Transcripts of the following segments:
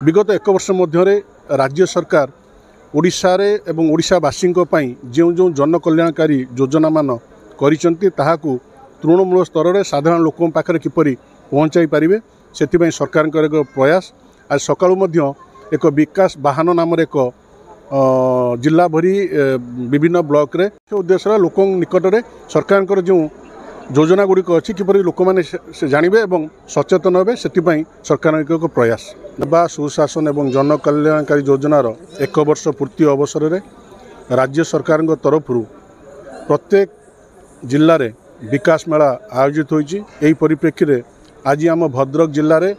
विगत एक वर्ष मध्य राज्य सरकार ओडिशा रे एवं ओडिशावासी जो जो जनकल्याणकारी योजना मान करिसेंती ताहाकु तृणमूल स्तर में साधारण लोकों पाखे किपरि पहुँचाई पारे से सरकार एक प्रयास। आज सकाळु एक विकास वाहन नाम एक जिला भरी विभिन्न ब्लॉक रे उद्देश्य लोक निकट में सरकार जो योजना गुड़िक अच्छी किपरि लोक मैंने जानवे और सचेतन हे से सरकार एक प्रयास। सुशासन एवं जनकल्याणकारी योजनार एक वर्ष पूर्ति अवसर में राज्य सरकार तरफ प्रत्येक जिले में विकास मेला आयोजित होती परिप्रेक्षी में आज आम भद्रक जिले में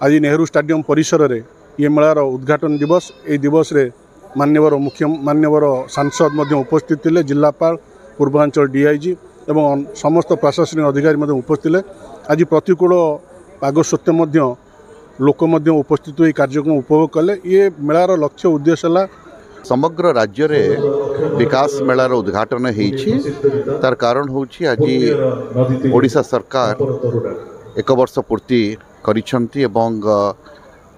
आज नेहरू स्टेडियम परिसर में ये मेलार उद्घाटन दिवस ये दिवस रे मान्यवर सांसद उपस्थित थे, जिलापाल पूर्वांचल डीआईजी एवं समस्त प्रशासनिक अधिकारी उपस्थित थे। आज प्रतिकूल पाग सत्वे लोक उपस्थित हो कार्यक्रम उपभोग कले। ये मेलार लक्ष्य उद्देश्य है समग्र राज्य रे विकास मेलार उद्घाटन होइछि। तार कारण होछि आज ओडिशा सरकार एक वर्ष पूर्ति करिसेंती एवं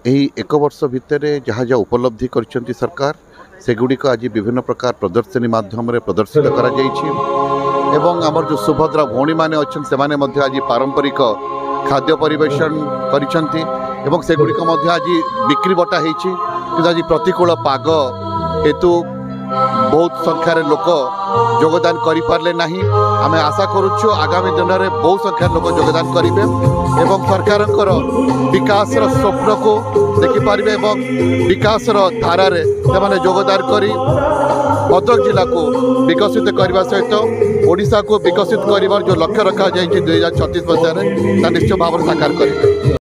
यही एक वर्ष भितर जहाँ जहाँ उपलब्धि करिसेंती सरकार सेगुड़िक आज विभिन्न प्रकार प्रदर्शनी माध्यम रे प्रदर्शित करा जाइछि एवं आमर जो सुभद्रा भौणी माने अछन से माने मध्य आज पारंपरिक खाद्य परिवेषण करिसेंती एवं सेगुड़िक मध्य आज बिक्री बटा होइछि। कि आज प्रतिकूल पाग हेतु बहुत संख्यार लोक योगदान करिपारले नहीं। आमे आशा करुछु आगामी दिन में बहुत संख्यार लोक योगदान करेंगे एवं सरकार विकास स्वप्न को देखिपारे एवं विकास धारा से योगदान कर भद्रक जिला को विकसित करने सहित ओडिशा को विकसित कर जो लक्ष्य रखा जाए 2036 मसीह निश्चित भाव साकार करेंगे।